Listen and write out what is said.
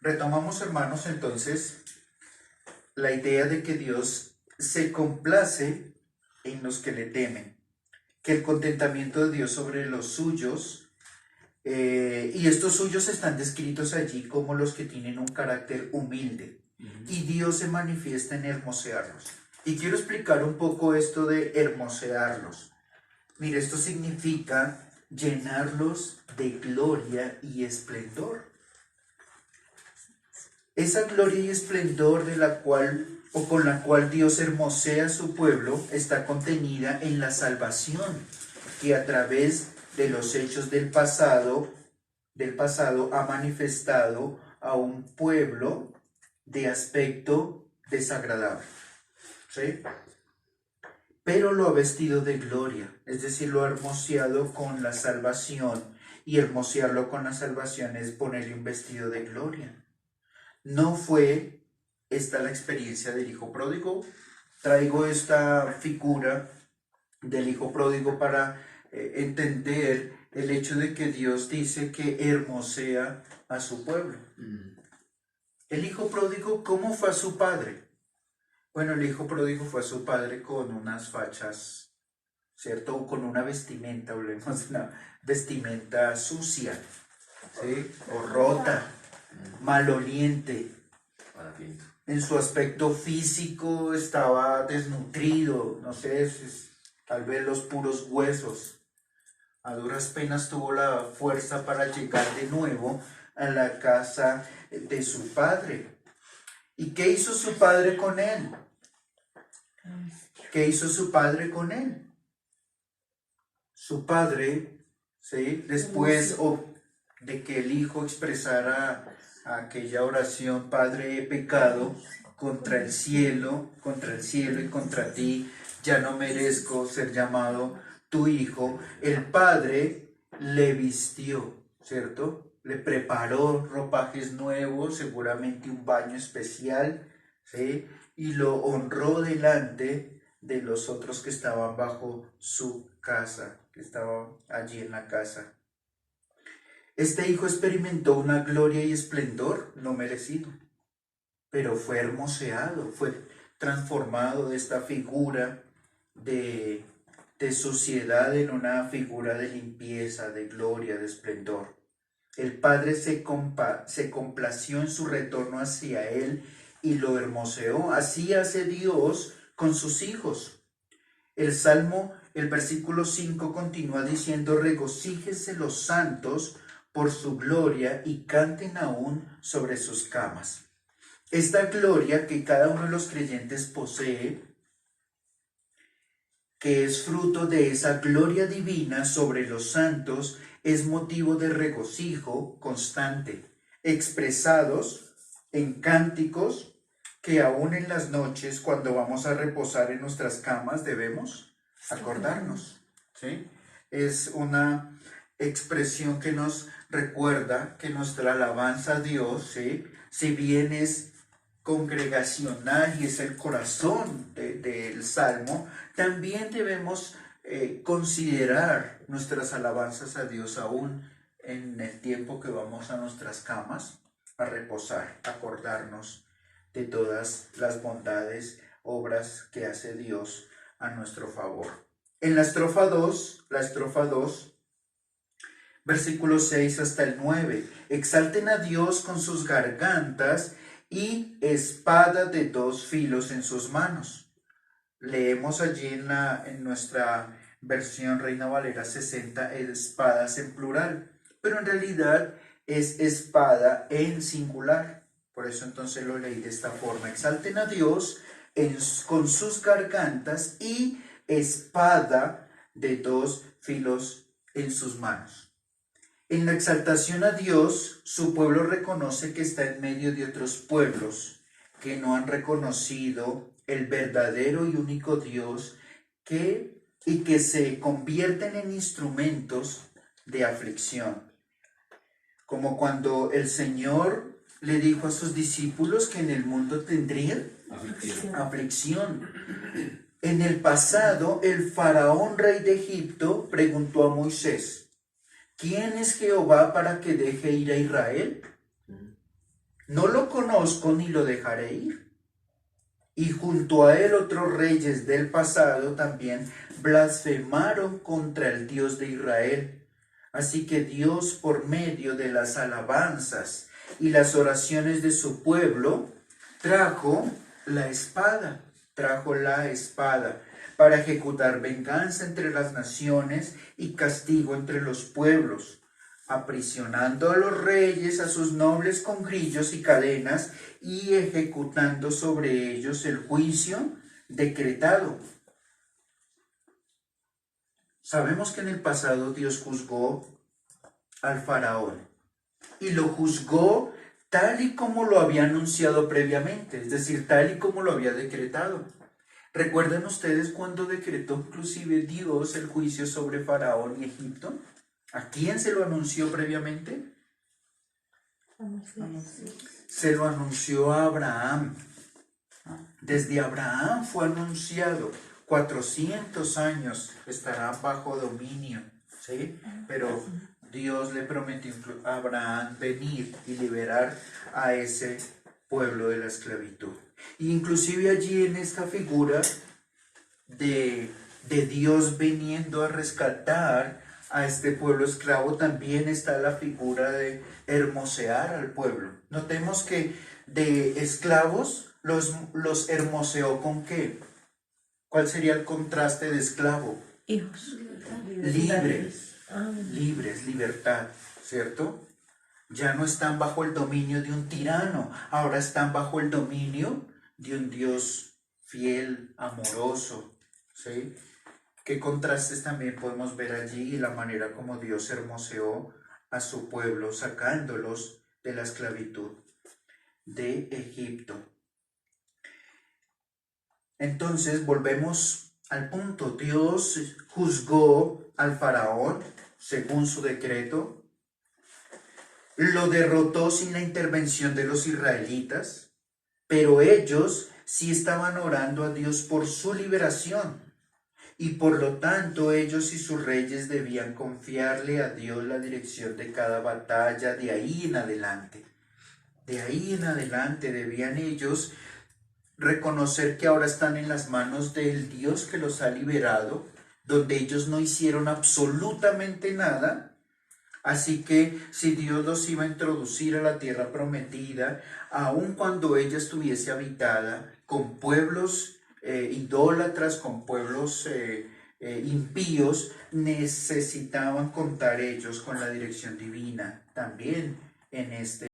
Retomamos, hermanos, entonces la idea de que Dios se complace en los que le temen, que el contentamiento de Dios sobre los suyos, y estos suyos están descritos allí como los que tienen un carácter humilde, y Dios se manifiesta en hermosearlos. Y quiero explicar un poco esto de hermosearlos. Mire, esto significa llenarlos de gloria y esplendor. Esa gloria y esplendor de la cual o con la cual Dios hermosea a su pueblo está contenida en la salvación que a través de los hechos del pasado ha manifestado a un pueblo de aspecto desagradable, ¿sí? Pero lo ha vestido de gloria, es decir, lo ha hermoseado con la salvación, y hermosearlo con la salvación es ponerle un vestido de gloria. No fue esta la experiencia del hijo pródigo. Traigo esta figura del hijo pródigo para entender el hecho de que Dios dice que hermosea a su pueblo. El hijo pródigo, ¿cómo fue a su padre? Bueno, el hijo pródigo fue a su padre con unas fachas, ¿cierto? O con una vestimenta, hablemos de una vestimenta sucia, ¿sí? O rota, maloliente. En su aspecto físico estaba desnutrido, no sé, tal vez los puros huesos. A duras penas tuvo la fuerza para llegar de nuevo a la casa de su padre. ¿Y qué hizo su padre con él? ¿Qué hizo su padre con él? Su padre, ¿sí? Después de que el hijo expresara aquella oración: Padre, he pecado contra el cielo y contra ti, ya no merezco ser llamado tu hijo. El padre le vistió, ¿cierto? Le preparó ropajes nuevos, seguramente un baño especial, ¿sí? Y lo honró delante de los otros que estaban bajo su casa, que estaban allí en la casa. Este hijo experimentó una gloria y esplendor no merecido, pero fue hermoseado, fue transformado de esta figura de suciedad en una figura de limpieza, de gloria, de esplendor. El Padre se complació en su retorno hacia él y lo hermoseó. Así hace Dios con sus hijos. El versículo 5 continúa diciendo: regocíjense los santos por su gloria y canten aún sobre sus camas. Esta gloria que cada uno de los creyentes posee, que es fruto de esa gloria divina sobre los santos, es motivo de regocijo constante, expresados en cánticos que aún en las noches, cuando vamos a reposar en nuestras camas, debemos acordarnos, ¿sí? Es una expresión que nos recuerda que nuestra alabanza a Dios, ¿sí?, si bien es congregacional y es el corazón del Salmo, también debemos considerar nuestras alabanzas a Dios aún en el tiempo que vamos a nuestras camas a reposar, acordarnos de todas las bondades, obras que hace Dios a nuestro favor. En la estrofa 2, versículos 6 hasta el 9, exalten a Dios con sus gargantas y espada de dos filos en sus manos. Leemos allí en nuestra versión Reina Valera 60, espadas en plural, pero en realidad es espada en singular. Por eso entonces lo leí de esta forma: exalten a Dios con sus gargantas y espada de dos filos en sus manos. En la exaltación a Dios, su pueblo reconoce que está en medio de otros pueblos que no han reconocido el verdadero y único Dios y que se convierten en instrumentos de aflicción. Como cuando el Señor le dijo a sus discípulos que en el mundo tendrían aflicción. En el pasado, el faraón rey de Egipto preguntó a Moisés: ¿quién es Jehová para que deje ir a Israel? no lo conozco ni lo dejaré ir. Y junto a él otros reyes del pasado también blasfemaron contra el Dios de Israel. Así que Dios, por medio de las alabanzas y las oraciones de su pueblo, trajo la espada, para ejecutar venganza entre las naciones y castigo entre los pueblos, aprisionando a los reyes, a sus nobles con grillos y cadenas, y ejecutando sobre ellos el juicio decretado. Sabemos que en el pasado Dios juzgó al faraón, y lo juzgó tal y como lo había anunciado previamente, es decir, tal y como lo había decretado. ¿Recuerdan ustedes cuando decretó inclusive Dios el juicio sobre Faraón y Egipto? ¿A quién se lo anunció previamente? Se lo anunció a Abraham. Desde Abraham fue anunciado. 400 años estará bajo dominio, ¿sí? Pero Dios le prometió a Abraham venir y liberar a ese pueblo de la esclavitud. Y inclusive allí en esta figura de Dios viniendo a rescatar a este pueblo esclavo, también está la figura de hermosear al pueblo. Notemos que de esclavos los hermoseó ¿con qué? ¿Cuál sería el contraste de esclavo? Hijos. Libres, libres, libertad, ¿cierto? Ya no están bajo el dominio de un tirano, ahora están bajo el dominio de un Dios fiel, amoroso, ¿sí? ¿Qué contrastes también podemos ver allí y la manera como Dios hermoseó a su pueblo, sacándolos de la esclavitud de Egipto? Entonces volvemos al punto. Dios juzgó al faraón según su decreto, lo derrotó sin la intervención de los israelitas, pero ellos sí estaban orando a Dios por su liberación, y por lo tanto ellos y sus reyes debían confiarle a Dios la dirección de cada batalla de ahí en adelante. De ahí en adelante debían ellos reconocer que ahora están en las manos del Dios que los ha liberado, donde ellos no hicieron absolutamente nada. Así que si Dios los iba a introducir a la tierra prometida, aun cuando ella estuviese habitada con pueblos idólatras, con pueblos impíos, necesitaban contar ellos con la dirección divina también en este